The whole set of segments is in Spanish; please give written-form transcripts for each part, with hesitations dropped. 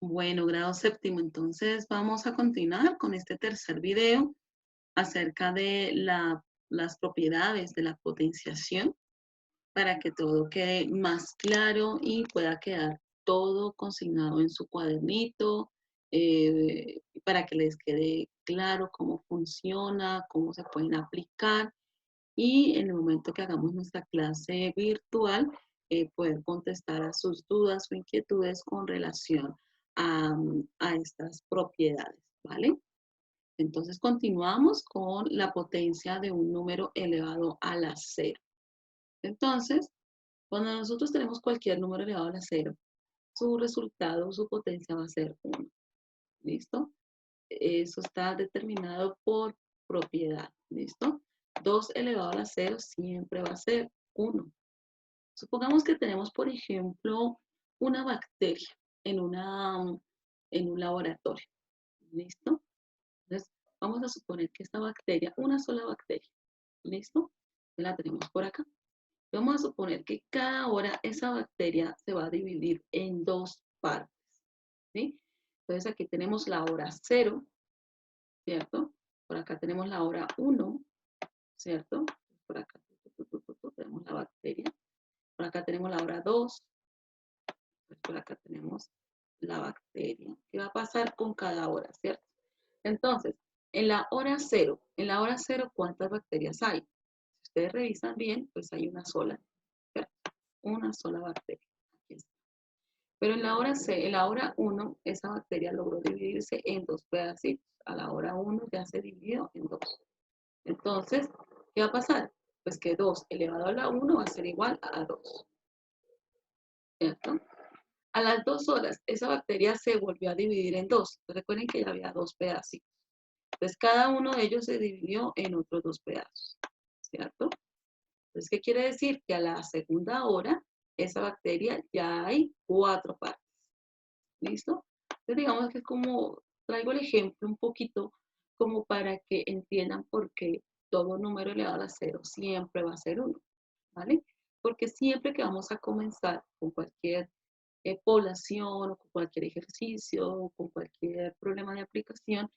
Bueno, grado séptimo, entonces vamos a continuar con este tercer video acerca de las propiedades de la potenciación para que todo quede más claro y pueda quedar todo consignado en su cuadernito, para que les quede claro cómo funciona, cómo se pueden aplicar y en el momento que hagamos nuestra clase virtual, poder contestar a sus dudas o inquietudes con relación a estas propiedades, ¿vale? Entonces continuamos con la potencia de un número elevado a la cero. Entonces, cuando nosotros tenemos cualquier número elevado a la cero, su resultado, su potencia va a ser 1. ¿Listo? Eso está determinado por propiedad. ¿Listo? 2 elevado a la cero siempre va a ser 1. Supongamos que tenemos, por ejemplo, una bacteria en, en un laboratorio. ¿Listo? Entonces, vamos a suponer que esta bacteria, una sola bacteria, ¿listo? La tenemos por acá. Vamos a suponer que cada hora esa bacteria se va a dividir en dos partes, ¿sí? Entonces aquí tenemos la hora 0, ¿cierto? Por acá tenemos la hora 1, ¿cierto? Por acá tenemos la bacteria. Por acá tenemos la hora 2. Por acá tenemos la bacteria. ¿Qué va a pasar con cada hora, cierto? Entonces, en la hora 0, ¿cuántas bacterias hay? Si ustedes revisan bien, pues hay una sola, ¿cierto? Una sola bacteria. Aquí está. Pero en la hora C, en la hora 1, esa bacteria logró dividirse en dos pedacitos. A la hora 1 ya se dividió en dos. Entonces, ¿qué va a pasar? Pues que 2 elevado a la 1 va a ser igual a 2, ¿cierto? A las 2 horas, esa bacteria se volvió a dividir en dos. Recuerden que ya había dos pedacitos. Entonces, cada uno de ellos se dividió en otros dos pedazos, ¿cierto? Entonces, ¿qué quiere decir? Que a la segunda hora, esa bacteria ya hay 4 partes. ¿Listo? Entonces, digamos que es como, traigo el ejemplo un poquito como para que entiendan por qué todo número elevado a la cero siempre va a ser 1, ¿vale? Porque siempre que vamos a comenzar con cualquier población o con cualquier ejercicio o con cualquier problema de aplicación,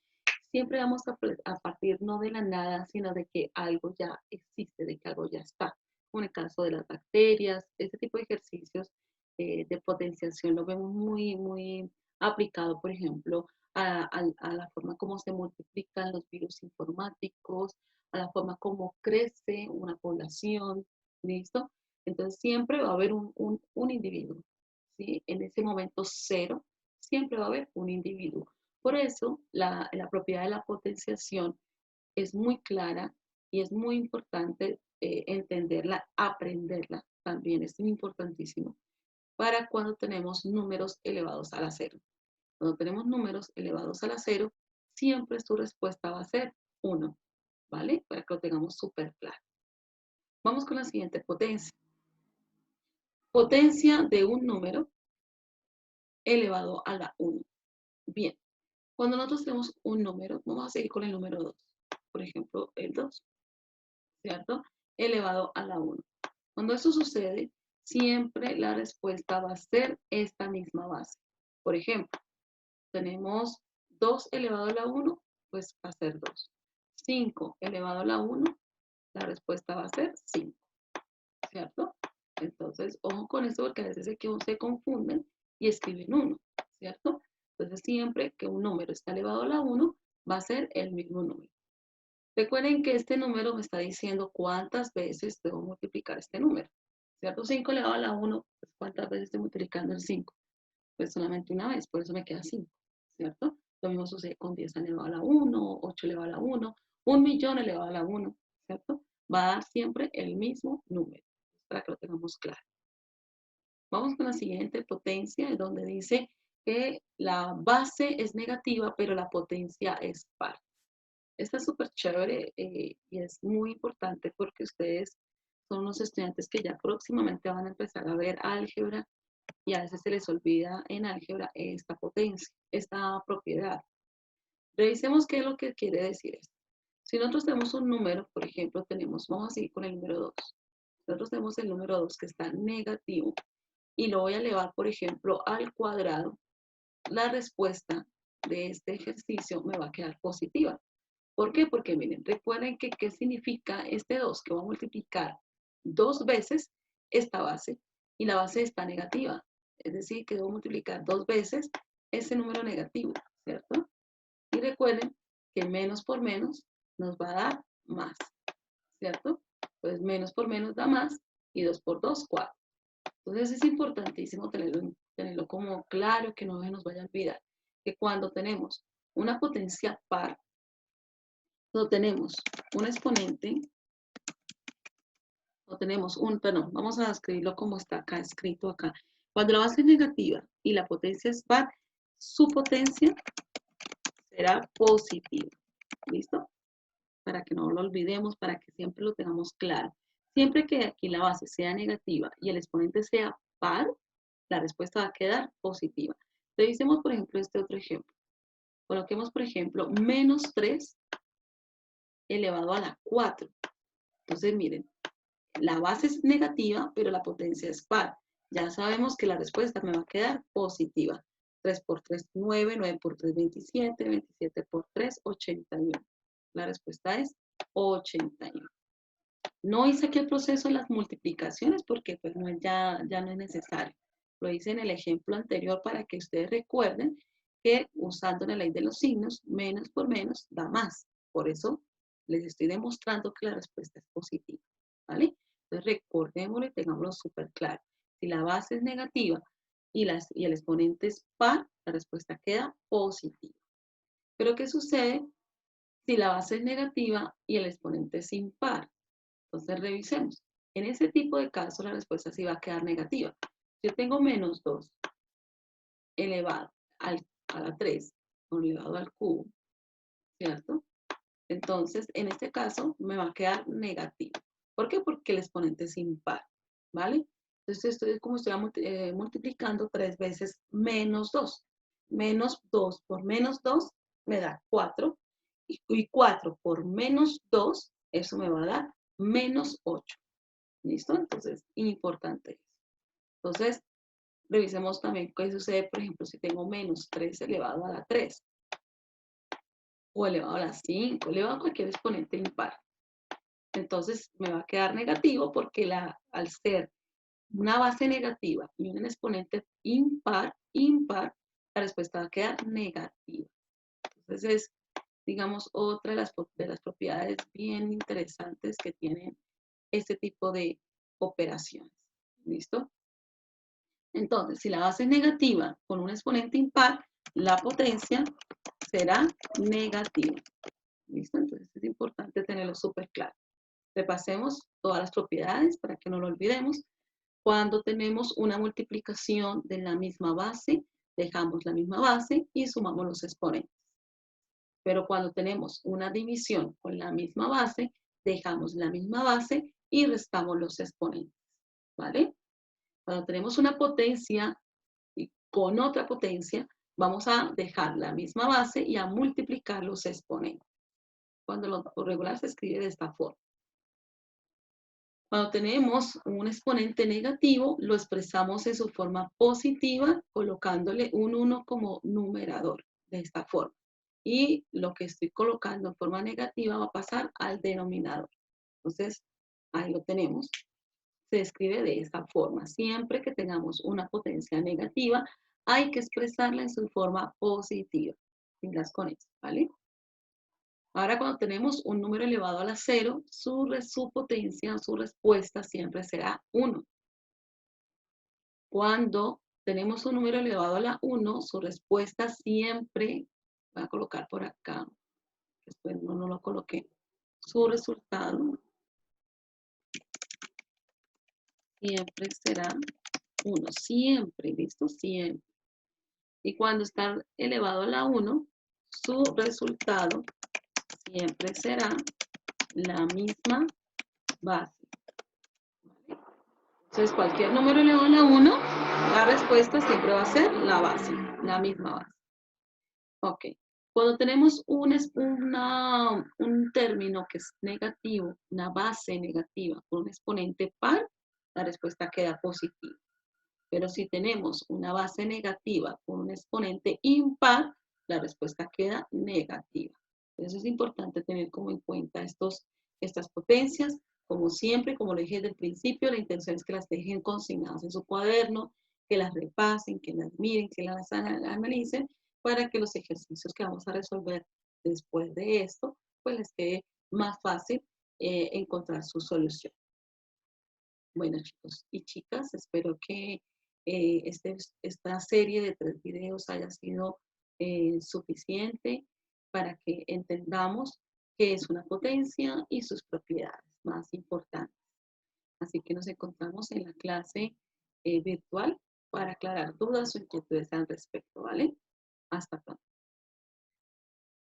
siempre vamos a partir no de la nada, sino de que algo ya existe, de que algo ya está. Como en el caso de las bacterias, este tipo de ejercicios de potenciación lo vemos muy aplicado, por ejemplo, a la forma como se multiplican los virus informáticos, a la forma como crece una población, ¿listo? Entonces siempre va a haber un individuo, ¿sí? En ese momento cero, siempre va a haber un individuo. Por eso, la propiedad de la potenciación es muy clara y es muy importante entenderla, aprenderla también es importantísimo para cuando tenemos números elevados a la cero. Cuando tenemos números elevados a la cero, siempre su respuesta va a ser 1, ¿vale? Para que lo tengamos súper claro. Vamos con la siguiente potencia. Potencia de un número elevado a la 1. Bien, cuando nosotros tenemos un número, vamos a seguir con el número 2. Por ejemplo, el 2, ¿cierto? Elevado a la 1. Cuando eso sucede, siempre la respuesta va a ser esta misma base. Por ejemplo, tenemos 2 elevado a la 1, pues va a ser 2. 5 elevado a la 1, la respuesta va a ser 5, ¿cierto? Entonces, ojo con esto porque a veces se confunden y escriben 1, ¿cierto? Entonces, siempre que un número está elevado a la 1, va a ser el mismo número. Recuerden que este número me está diciendo cuántas veces debo multiplicar este número, ¿cierto? 5 elevado a la 1, pues ¿cuántas veces estoy multiplicando el 5? Pues solamente una vez, por eso me queda 5, ¿cierto? Lo mismo sucede con 10 elevado a la 1, 8 elevado a la 1, 1.000.000 elevado a la 1, ¿cierto? Va a dar siempre el mismo número, para que lo tengamos claro. Vamos con la siguiente potencia, donde dice que la base es negativa, pero la potencia es par. Esta es súper chévere y es muy importante porque ustedes son unos estudiantes que ya próximamente van a empezar a ver álgebra y a veces se les olvida en álgebra esta potencia, esta propiedad. Revisemos qué es lo que quiere decir esto. Si nosotros tenemos un número, por ejemplo, vamos a seguir con el número 2. Nosotros tenemos el número 2 que está negativo y lo voy a elevar, por ejemplo, al cuadrado. la respuesta de este ejercicio me va a quedar positiva. ¿Por qué? Porque miren, recuerden que ¿qué significa este 2? Que va a multiplicar 2 veces esta base y la base está negativa. Es decir, que debo multiplicar 2 veces ese número negativo, ¿cierto? Y recuerden que menos por menos nos va a dar más, ¿cierto? Pues menos por menos da más y 2 por 2, 4. Entonces es importantísimo tenerlo como claro, que no se nos vaya a olvidar, que cuando tenemos una potencia par, cuando tenemos un exponente, o tenemos perdón, vamos a escribirlo como está acá escrito acá. Cuando la base es negativa y la potencia es par, su potencia será positiva. ¿Listo? Para que no lo olvidemos, para que siempre lo tengamos claro. Siempre que aquí la base sea negativa y el exponente sea par, la respuesta va a quedar positiva. Revisemos, por ejemplo, este otro ejemplo. Coloquemos, por ejemplo, menos 3 elevado a la 4. Entonces, miren, la base es negativa, pero la potencia es par. Ya sabemos que la respuesta me va a quedar positiva. 3 por 3, 9, 9 por 3, 27, 27 por 3, 81. La respuesta es 81. No hice aquí el proceso de las multiplicaciones porque pues no, ya no es necesario. Lo hice en el ejemplo anterior para que ustedes recuerden que usando la ley de los signos, menos por menos da más. Por eso les estoy demostrando que la respuesta es positiva. ¿Vale? Entonces recordémoslo y tengámoslo súper claro. Si la base es negativa y el exponente es par, la respuesta queda positiva. Pero ¿qué sucede si la base es negativa y el exponente es impar? Entonces revisemos. En ese tipo de casos la respuesta sí va a quedar negativa. Si yo tengo menos 2 elevado a la 3 o elevado al cubo, ¿cierto? Entonces, en este caso me va a quedar negativo. ¿Por qué? Porque el exponente es impar, ¿vale? Entonces, estoy multiplicando 3 veces menos 2. Menos 2 por menos 2 me da 4. Y 4 por menos 2, eso me va a dar menos 8. ¿Listo? Entonces, importante eso. Entonces, revisemos también qué sucede, por ejemplo, si tengo menos 3 elevado a la 3 o elevado a la 5, elevado a cualquier exponente impar. Entonces, me va a quedar negativo porque al ser una base negativa y un exponente impar, la respuesta va a quedar negativa. Entonces, es, digamos, otra de las propiedades bien interesantes que tienen este tipo de operaciones. ¿Listo? Entonces, si la base es negativa con un exponente impar, la potencia será negativa. ¿Listo? Entonces es importante tenerlo súper claro. Repasemos todas las propiedades para que no lo olvidemos. Cuando tenemos una multiplicación de la misma base, dejamos la misma base y sumamos los exponentes. Pero cuando tenemos una división con la misma base, dejamos la misma base y restamos los exponentes. ¿Vale? Cuando tenemos una potencia y con otra potencia, vamos a dejar la misma base y a multiplicar los exponentes. Cuando lo regular se escribe de esta forma. Cuando tenemos un exponente negativo, lo expresamos en su forma positiva, colocándole un 1 como numerador, de esta forma. Y lo que estoy colocando en forma negativa va a pasar al denominador. Entonces, ahí lo tenemos. Se escribe de esta forma. Siempre que tengamos una potencia negativa, hay que expresarla en su forma positiva. Pilas con eso, ¿vale? Ahora, cuando tenemos un número elevado a la 0, su potencia, su respuesta siempre será 1. Cuando tenemos un número elevado a la 1, su respuesta siempre, voy a colocar por acá, después no lo coloqué, su resultado siempre será 1. Siempre, ¿listo? Siempre. Y cuando está elevado a la 1, su resultado siempre será la misma base. Entonces, cualquier número elevado a la 1, la respuesta siempre va a ser la base, la misma base. Ok. Cuando tenemos un término que es negativo, una base negativa con un exponente par, la respuesta queda positiva. Pero si tenemos una base negativa con un exponente impar, la respuesta queda negativa. Entonces es importante tener como en cuenta estas potencias. Como siempre, como lo dije desde el principio, la intención es que las dejen consignadas en su cuaderno, que las repasen, que las miren, que las analicen, para que los ejercicios que vamos a resolver después de esto, pues les quede más fácil encontrar su solución. Bueno, chicos y chicas, espero que esta serie de 3 videos haya sido suficiente para que entendamos qué es una potencia y sus propiedades más importantes. Así que nos encontramos en la clase virtual para aclarar dudas o inquietudes al respecto, ¿vale? Hasta pronto.